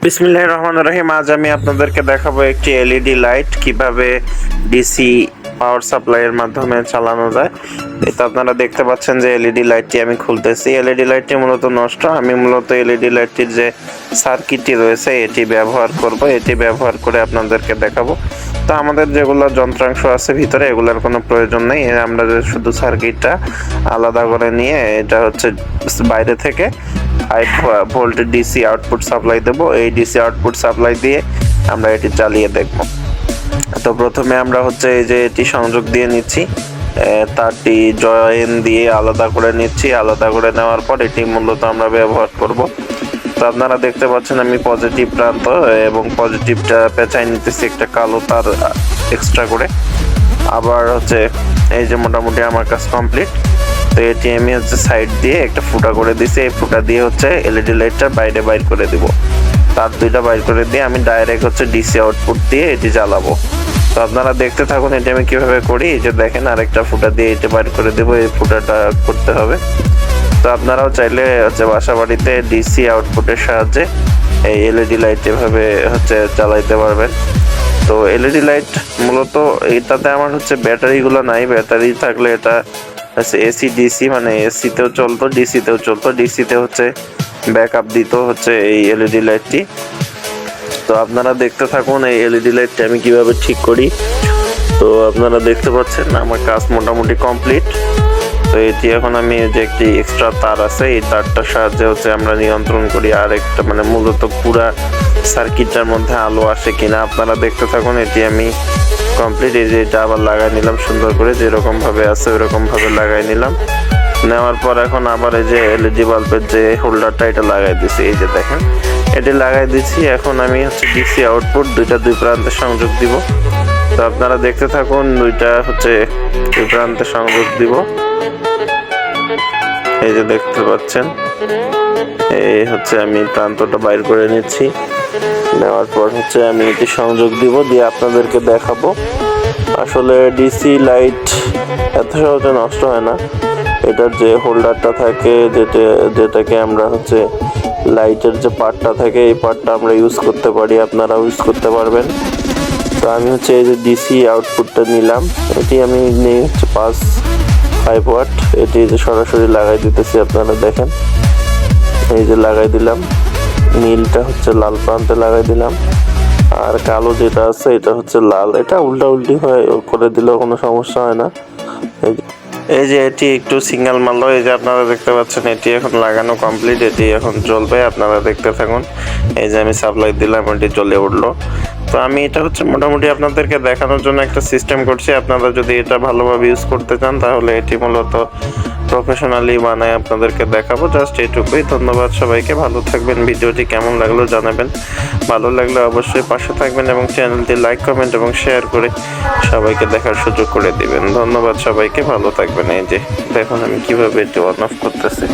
বিসমিল্লাহির রহমানির রহিম। আজ আমি আপনাদেরকে দেখাবো একটি এলইডি লাইট কিভাবে ডিসি পাওয়ার সাপ্লাইয়ের মাধ্যমে চালানো যায়। এটা আপনারা দেখতে পাচ্ছেন যে এলইডি লাইটটি আমি খুলতেছি। এলইডি লাইটটি মূলত নষ্ট। আমি মূলত এলইডি লাইটটির যে সার্কিটটি রয়েছে এটি ব্যবহার করব। এটি ব্যবহার করে আপনাদেরকে দেখাবো। তো আমাদের যেগুলো যন্ত্রাংশ আছে ভিতরে এগুলোর কোনো প্রয়োজন নেই। আমরা শুধু সার্কিটটা আলাদা করে নিয়ে এটা হচ্ছে বাইরে থেকে 5 ভোল্টের ডিসি আউটপুট সাপ্লাই দেবো। এই ডিসি আউটপুট সাপ্লাই দিয়ে আমরা এটি চালিয়ে দেখব। তো প্রথমে আমরা হচ্ছে এই যে এটি সংযোগ দিয়ে নিচ্ছি, তারটি জয়েন দিয়ে আলাদা করে নিচ্ছি। আলাদা করে নেওয়ার পর এটি মূলত আমরা ব্যবহার করব। তো আপনারা দেখতে পাচ্ছেন আমি পজিটিভ প্রান্ত এবং পজিটিভটা পেঁচাই নিতেছি একটা কালো তার এক্সট্রা করে। আবার হচ্ছে এই যে মোটামুটি আমার কাজ কমপ্লিট। তো এটি আমি হচ্ছে সাইড দিয়ে একটা ফুটা করে দিছি। এই ফুটা দিয়ে হচ্ছে এলইডি লাইটটা বাইর করে দিব। তার দুইটা বাইর করে দিয়ে আমি ডাইরেক্ট হচ্ছে ডিসি আউটপুট দিয়ে এটি জ্বালাবো। তো আপনারা দেখতে থাকুন এটি আমি কিভাবে করি। এই যে দেখেন আরেকটা ফুটা দিয়ে এটি বাইর করে দেবো। এই ফুটাটা করতে হবে। তো আপনারাও চাইলে হচ্ছে বাসা বাড়িতে ডিসি আউটপুটের সাহায্যে এই এলইডি লাইট এভাবে হচ্ছে চালাইতে পারবেন। তো এলইডি লাইট মূলত এটাতে আমার হচ্ছে ব্যাটারিগুলো নাই। ব্যাটারি থাকলে এটা এসি ডিসি মানে এসিতেও চলতো, ডিসিতেও চলতো। ডিসিতে হচ্ছে ব্যাকআপ দিত হচ্ছে এই এলইডি লাইটটি। তো আপনারা দেখতে থাকুন এই এলইডি লাইটটি আমি কিভাবে ঠিক করি। তো আপনারা দেখতে পাচ্ছেন আমার কাজ মোটামুটি কমপ্লিট। তো এটি এখন আমি যে একটি এক্সট্রা তার আছে এই তারটার সাহায্যে হচ্ছে আমরা নিয়ন্ত্রণ করি। আর একটা মানে মূলত পুরা সার্কিটটার মধ্যে আলো আসে কিনা আপনারা দেখতে থাকুন। এটি আমি কমপ্লিট। এই যে এটা আবার লাগাই নিলাম সুন্দর করে, যেরকম ভাবে আছে ওইরকম ভাবে লাগাই নিলাম। নেওয়ার পর এখন আবার এই যে এলইডি বাল্বের যে হোল্ডারটা এটা লাগাই দিছি। এই যে দেখেন এটি লাগাই দিচ্ছি। এখন আমি হচ্ছে ডিসি আউটপুট দুই প্রান্তে সংযোগ দিব। তো আপনারা দেখতে থাকুন দুইটা হচ্ছে দুই প্রান্তে সংযোগ দিব। এই যে দেখতে পাচ্ছেন এই হচ্ছে আমি প্রান্তটা বাইর করে নিচ্ছি। নেওয়ার পর হচ্ছে আমি এটি সংযোগ দিব, দিয়ে আপনাদেরকে দেখাবো। আসলে ডিসি লাইট এত সহজে নষ্ট হয় না। এটার যে হোল্ডারটা থাকে যেটাকে আমরা হচ্ছে লাইটের যে পার্টটা থাকে এই পার্টটা আমরা ইউজ করতে পারি, আপনারা ইউজ করতে পারবেন। তো আমি হচ্ছে এই যে ডিসি আউটপুটটা নিলাম। এটি আমি নিয়ে হচ্ছে 5 ওয়াট। এটি যে সরাসরি লাগাই দিতেছি আপনারা দেখেন। এই যে লাগাই দিলাম, নীলটা হচ্ছে লাল প্রান্তে লাগাই দিলাম, আর কালো যেটা আছে এটা হচ্ছে লাল। এটা উল্টি হয়ে করে দিলেও কোনো সমস্যা হয় না। এই যে এটি একটু সিগন্যাল মারলো। এই যে আপনারা দেখতে পাচ্ছেন এটি এখন লাগানো কমপ্লিট। এটি এখন জ্বলবে, আপনারা দেখতে থাকুন। এই যে আমি সাপ্লাই দিলাম, এটি জ্বলে উঠলো। তো আমি এটা হচ্ছে মোটামুটি আপনাদেরকে দেখানোর জন্য একটা সিস্টেম করছি। আপনারা যদি এটা ভালোভাবে ইউজ করতে চান তাহলে এটি মূলত প্রফেশনালি বানায় আপনাদেরকে দেখাবো। জাস্ট এইটুকুই। ধন্যবাদ সবাইকে, ভালো থাকবেন। ভিডিওটি কেমন লাগলো জানাবেন। ভালো লাগলে অবশ্যই পাশে থাকবেন এবং চ্যানেলটি লাইক কমেন্ট এবং শেয়ার করে সবাইকে দেখার সুযোগ করে দিবেন। ধন্যবাদ সবাইকে, ভালো থাকবেন। এই যে দেখুন আমি কিভাবে এটি অন অফ করতেছি।